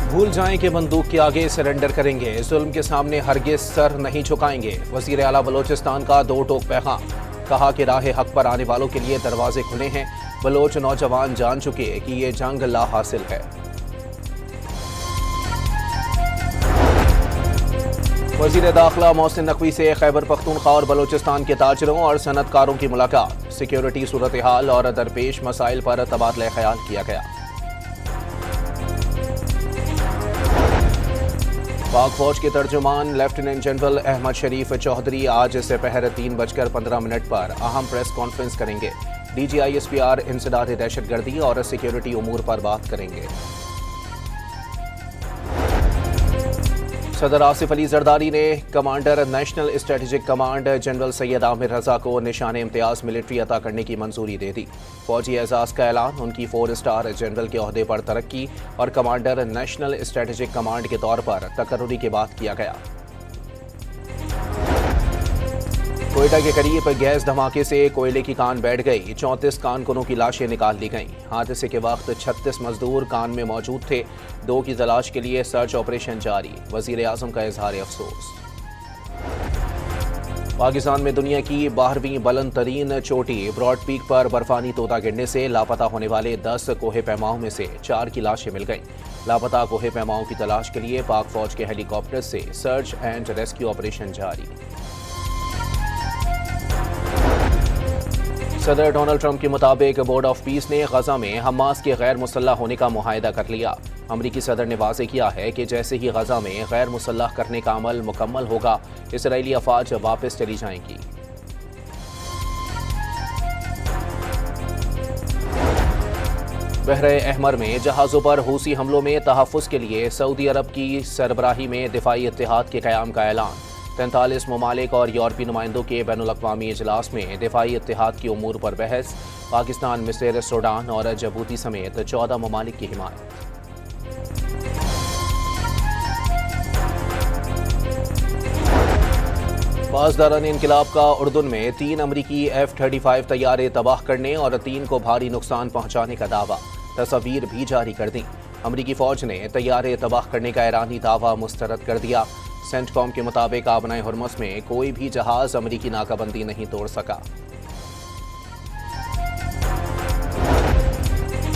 भूल जाएं कि बंदूक के आगे सरेंडर करेंगे, जुल्म के सामने हरगिज सर नहीं झुकाएंगे। वजीर आला बलोचिस्तान का दो टोक पैगाम। कहा कि राह हक पर आने वालों के लिए दरवाजे खुले हैं। बलोच नौजवान जान चुके कि ये जंग ला हासिल है। वजीर दाखिला मोहसिन नकवी से खैबर पख्तूनख्वा और बलोचिस्तान के ताजरों और सनतकारों की मुलाकात। सिक्योरिटी सूरत हाल और दरपेश मसाइल पर तबादला ख्याल किया गया। पाक फौज के तर्जुमान लेफ्टिनेंट जनरल अहमद शरीफ चौधरी आज दोपहर 3:15 पर अहम प्रेस कॉन्फ्रेंस करेंगे। DGISPR इंसदाद दहशतगर्दी और सिक्योरिटी उमूर पर बात करेंगे। सदर आसिफ अली जरदारी ने commander national strategic command general Syed Aamir Raza को निशान इम्तियाज मिलिट्री अता करने की मंजूरी दे दी। फौजी एजाज का ऐलान। उनकी 4 स्टार जनरल के ओहदे पर तरक्की और कमांडर नेशनल स्ट्रेटेजिक कमांड के तौर पर तकर्रुरी के बाद किया गया। कोयटा के करीब गैस धमाके से कोयले की कान बैठ गई। 34 कानकुनों की लाशें निकाल ली गईं। हादसे के वक्त 36 मजदूर कान में मौजूद थे। 2 की तलाश के लिए सर्च ऑपरेशन जारी। वजीर आजम का इजहार अफसोस। पाकिस्तान में दुनिया की 12वीं बुलंद तरीन चोटी ब्रॉड पीक पर बर्फानी तोता गिरने से लापता होने वाले 10 कोहे पैमाओं में से 4 की लाशें मिल गईं। लापता कोहे पैमाओं की तलाश के लिए पाक फौज के हेलीकॉप्टर से सर्च एंड रेस्क्यू ऑपरेशन जारी। सदर डोनाल्ड ट्रंप के मुताबिक बोर्ड ऑफ पीस ने गजा में हमास के गैर मुसल्लह होने का मुआहिदा कर लिया। अमरीकी सदर ने वाज़े किया है कि जैसे ही गजा में गैर मुसल्लह करने का अमल मुकम्मल होगा, इसराइली अफवाज वापस चली जाएंगी। बहरे अहमर में जहाज़ों पर हूसी हमलों में तहफ़्फ़ुज़ के लिए सऊदी अरब की सरबराही में दिफाई इत्तेहाद के क़याम का ऐलान। 43 ममालिक और यूरोपीय नुमाइंदों के बैनुल-अक़वामी इजलास में दिफाई इत्तेहाद की उमूर पर बहस। पाकिस्तान, मिस्र, सूडान और जबूती समेत 14 ममालिक की हिमायत। पासदारान इनकिलाब का उर्दुन में 3 अमरीकी F-35 तैयारे तबाह करने और 3 को भारी नुकसान पहुंचाने का दावा। तस्वीर भी जारी कर दी। अमरीकी फौज ने तैयारे तबाह करने का ईरानी दावा मुस्तरद कर दिया। सेंटकॉम के मुताबिक आबनाए हुर्मुज़ में कोई भी जहाज अमरीकी नाकाबंदी नहीं तोड़ सका।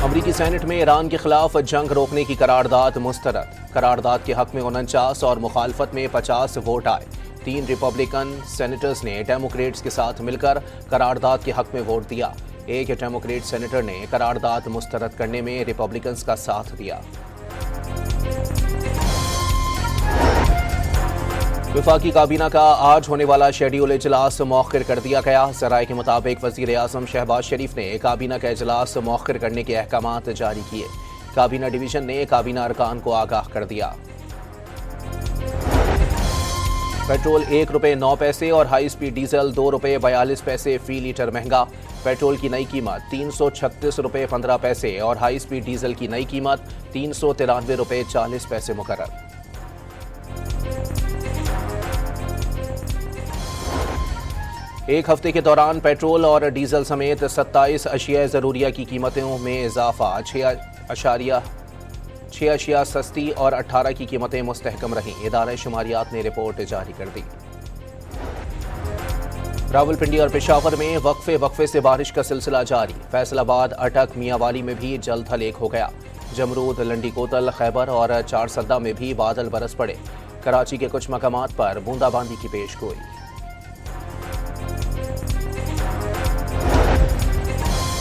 अमरीकी सेनेट में ईरान के खिलाफ जंग रोकने की करारदाद मुस्तरद। करारदाद के हक में 49 और मुखालफत में 50 वोट आए। 3 रिपब्लिकन सेनेटर्स ने डेमोक्रेट्स के साथ मिलकर करारदाद के हक में वोट दिया। एक डेमोक्रेट सेनेटर ने करारदाद मुस्तरद करने में रिपब्लिकन्स का साथ दिया। वफाकी काबीना का आज होने वाला शेड्यूल इजलास मौखिर कर दिया गया। ज़राए के मुताबिक वज़ीर आज़म शहबाज शरीफ ने काबीना का इजलास मौखिर करने के अहकामात जारी किए। काबीना डिवीज़न ने काबीना अरकान को आगाह कर दिया। पेट्रोल ₹1.09 और हाई स्पीड डीजल ₹2.42 फी लीटर महंगा। पेट्रोल की नई कीमत ₹336.15 और हाई स्पीड डीजल की नई कीमत ₹393.40 मुकर्रर। एक हफ्ते के दौरान पेट्रोल और डीजल समेत 27 अशिया ज़रूरिया की कीमतों में इजाफा। 6 अशिया सस्ती और 18 की कीमतें मुस्तहकम रहीं। इदारा शुमारियात ने रिपोर्ट जारी कर दी। रावलपिंडी और पेशावर में वक्फे से बारिश का सिलसिला जारी। फैसलाबाद, अटक, मियांवाली में भी जल थल एक हो गया। जमरूद, लंडी कोतल, खैबर और चारसद्दा में भी बादल बरस पड़े। कराची के कुछ मकामात पर बूंदाबांदी की पेशगोई।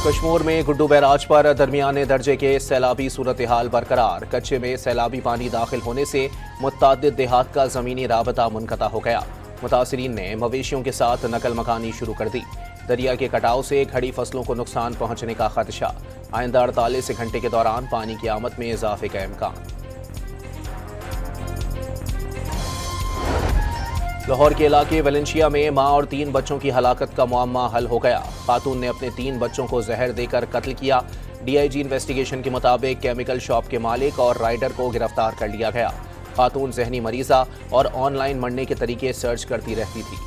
कश्मीर में गुड्डू बैराज पर दरमियाने दर्जे के सैलाबी सूरत हाल बरकरार। कच्चे में सैलाबी पानी दाखिल होने से मुत्तादिद देहात का ज़मीनी राबता मुनक़ता हो गया। मुतासिरीन ने मवेशियों के साथ नकल मकानी शुरू कर दी। दरिया के कटाव से खड़ी फसलों को नुकसान पहुंचने का खदशा। आइंदा 48 घंटे के दौरान पानी की आमद में इजाफे का इम्कान। लाहौर के इलाके वेलेंशिया में मां और 3 बच्चों की हलाकत का मुअम्मा हल हो गया। खातून ने अपने 3 बच्चों को जहर देकर कत्ल किया। DIG इन्वेस्टिगेशन के मुताबिक केमिकल शॉप के मालिक और राइडर को गिरफ्तार कर लिया गया। खातून जहनी मरीजा और ऑनलाइन मरने के तरीके सर्च करती रहती थी।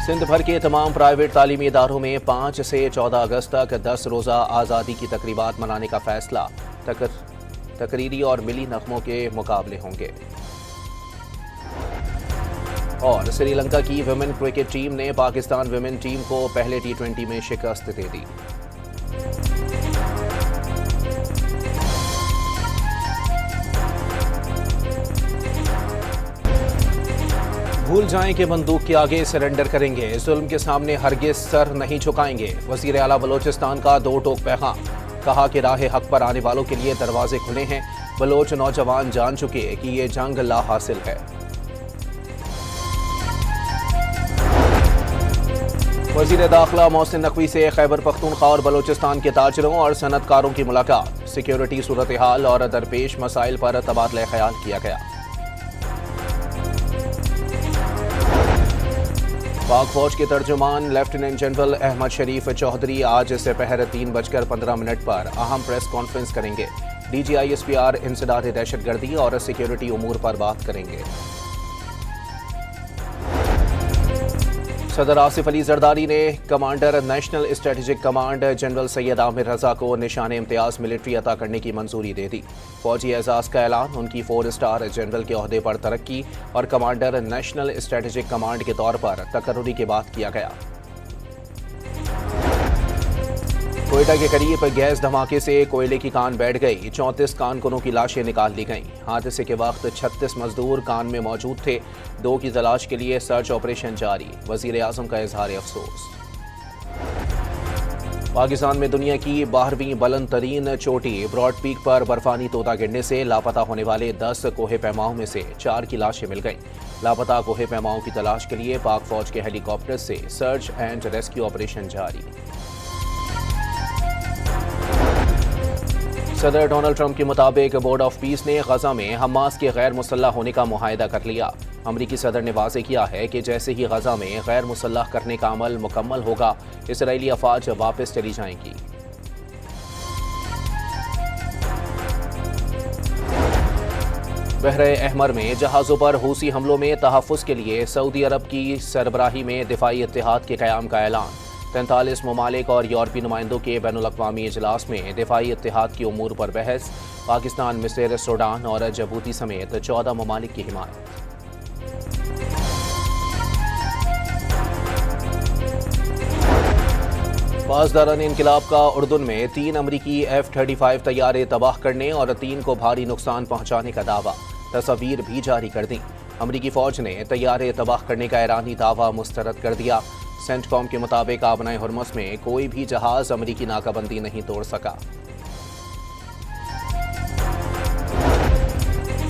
सिंध भर के तमाम प्राइवेट तालीमी इदारों में 5 से 14 अगस्त तक 10 रोज़ा आज़ादी की तकरीबात मनाने का फैसला। तकरीरी और मिली नगमों के मुकाबले होंगे। और श्रीलंका की विमेन क्रिकेट टीम ने पाकिस्तान विमेन टीम को पहले T20 में शिकस्त दे दी। भूल जाएं कि बंदूक के आगे सरेंडर करेंगे, जुल्म के सामने हरगिज सर नहीं झुकाएंगे। वजीर आला बलोचिस्तान का दो टोक पैगाम। कहा कि राह हक पर आने वालों के लिए दरवाजे खुले हैं। बलोच नौजवान जान चुके कि ये जंग ला हासिल है। वजीर दाखिला मोहसिन नकवी से खैबर पख्तूनख्वा और बलोचिस्तान के ताजरों और सनतकारों की मुलाकात। सिक्योरिटी सूरत हाल और दरपेश मसाइल पर तबादला ख्याल किया गया। पाक फौज के तर्जुमान लेफ्टिनेंट जनरल अहमद शरीफ चौधरी आज दोपहर 3:15 पर अहम प्रेस कॉन्फ्रेंस करेंगे। DGISPR इंसदाद दहशतगर्दी और सिक्योरिटी उमूर पर बात करेंगे। सदर आसिफ अली जरदारी ने commander national strategic command general Syed Aamir Raza को निशान इम्तियाज मिलिट्री अता करने की मंजूरी दे दी। फौजी एजाज का ऐलान। उनकी 4 स्टार जनरल के ओहदे पर तरक्की और कमांडर नेशनल स्ट्रेटेजिक कमांड के तौर पर तकर्रुरी के बाद किया गया। कोयटा के करीब गैस धमाके से कोयले की कान बैठ गई। 34 कानकुनों की लाशें निकाल ली गईं। हादसे के वक्त 36 मजदूर कान में मौजूद थे। 2 की तलाश के लिए सर्च ऑपरेशन जारी। वजीर आजम का इजहार अफसोस। पाकिस्तान में दुनिया की 12वीं बुलंद तरीन चोटी ब्रॉड पीक पर बर्फानी तोता गिरने से लापता होने वाले 10 कोहे पैमाओं में से 4 की लाशें मिल गईं। लापता कोहे पैमाओं की तलाश के लिए पाक फौज के हेलीकॉप्टर से सर्च एंड रेस्क्यू ऑपरेशन जारी। सदर डोनाल्ड ट्रंप के मुताबिक बोर्ड ऑफ पीस ने गजा में हमास के गैर मुसल्लह होने का मुआहिदा कर लिया। अमरीकी सदर ने वाज़े किया है कि जैसे ही गजा में गैर मुसल्लह करने का अमल मुकम्मल होगा, इसराइली अफवाज वापस चली जाएंगी। बहरे अहमर में जहाज़ों पर हूसी हमलों में तहफ़्फ़ुज़ के लिए सऊदी अरब की सरबराही में दिफाई इत्तेहाद के क़याम का ऐलान। 43 ममालिक और यूरोपीय नुमाइंदों के बैनुल-अक़वामी इजलास में दिफाई इत्तेहाद की उमूर पर बहस। पाकिस्तान, मिस्र, सूडान और जबूती समेत 14 ममालिक की हिमायत। पासदारान इनकिलाब का उर्दुन में 3 अमरीकी F-35 तैयारे तबाह करने और 3 को भारी नुकसान पहुंचाने का दावा। तस्वीर भी जारी कर दी। अमरीकी फौज ने तैयारे तबाह करने का ईरानी दावा मुस्तरद कर दिया। सेंटकॉम के मुताबिक आबनाए हुर्मुज़ में कोई भी जहाज अमरीकी नाकाबंदी नहीं तोड़ सका।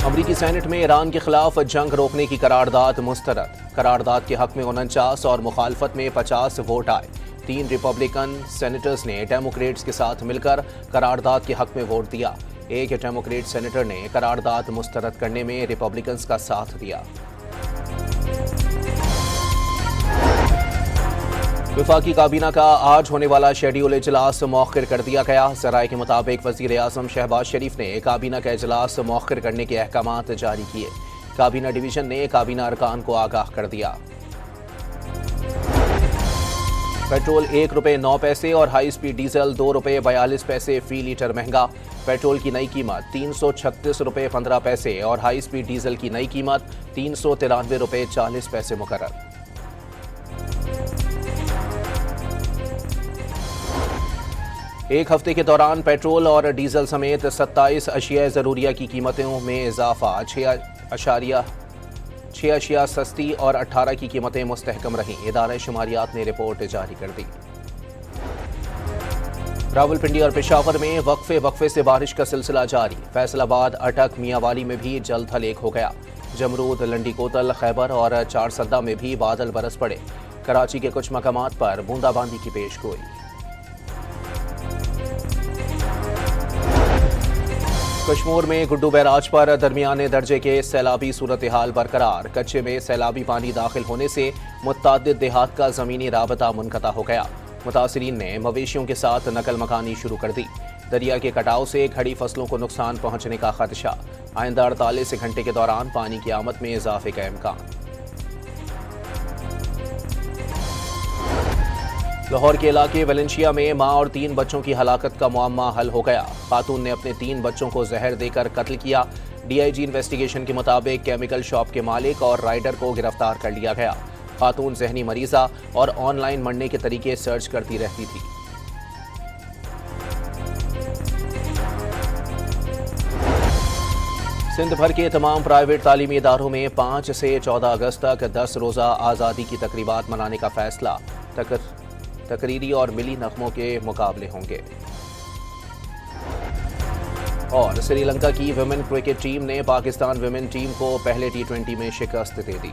अमरीकी सेनेट में ईरान के खिलाफ जंग रोकने की करारदाद मुस्तरद। करारदाद के हक में 49 और मुखालफत में 50 वोट आए। 3 रिपब्लिकन सेनेटर्स ने डेमोक्रेट्स के साथ मिलकर करारदाद के हक में वोट दिया। एक डेमोक्रेट सेनेटर ने करारदाद मुस्तरद करने में रिपब्लिकन्स का साथ दिया। वफाकी काबीना का आज होने वाला शेड्यूल इजलास मौखिर कर दिया गया। ज़राए के मुताबिक वज़ीर आज़म शहबाज शरीफ ने काबीना का इजलास मौखिर करने के अहकामात जारी किए। काबीना डिवीज़न ने काबीना अरकान को आगाह कर दिया। पेट्रोल ₹1.09 और हाई स्पीड डीजल ₹2.42 फी लीटर महंगा। पेट्रोल की नई कीमत ₹336.15 और हाई स्पीड डीजल की नई कीमत ₹393.40 मुकर्रर। एक हफ्ते के दौरान पेट्रोल और डीजल समेत 27 अशिया ज़रूरिया की कीमतों में इजाफा। 6 अशिया सस्ती और 18 की कीमतें मुस्तहकम रहीं। इदारा शुमारियात ने रिपोर्ट जारी कर दी। रावलपिंडी और पेशावर में वक्फे से बारिश का सिलसिला जारी। फैसलाबाद, अटक, मियांवाली में भी जल थल एक हो गया। जमरूद, लंडी कोतल, खैबर और चारसद्दा में भी बादल बरस पड़े। कराची के कुछ मकामात पर बूंदाबांदी की पेशगोई। कश्मीर में गुड्डू बैराज पर दरमियाने दर्जे के सैलाबी सूरत हाल बरकरार। कच्चे में सैलाबी पानी दाखिल होने से मुत्तादिद देहात का ज़मीनी राबता मुनक़ता हो गया। मुतासिरीन ने मवेशियों के साथ नकल मकानी शुरू कर दी। दरिया के कटाव से खड़ी फसलों को नुकसान पहुंचने का खदशा। आइंदा 48 घंटे के दौरान पानी की आमद में इजाफे का इम्कान। लाहौर के इलाके वेलेंशिया में मां और 3 बच्चों की हलाकत का मुअम्मा हल हो गया। खातून ने अपने 3 बच्चों को जहर देकर कत्ल किया। डीआईजी इन्वेस्टिगेशन के मुताबिक केमिकल शॉप के मालिक और राइडर को गिरफ्तार कर लिया गया। खातून जहनी मरीजा और ऑनलाइन मरने के तरीके सर्च करती रहती थी। सिंध भर के तमाम प्राइवेट तालीमी इदारों में 5 से 14 अगस्त तक 10 रोज़ा आज़ादी की तकरीबात मनाने का फैसला। तकरीरी और मिली नगमों के मुकाबले होंगे। और श्रीलंका की विमेन क्रिकेट टीम ने पाकिस्तान विमेन टीम को पहले T20 में शिकस्त दे दी।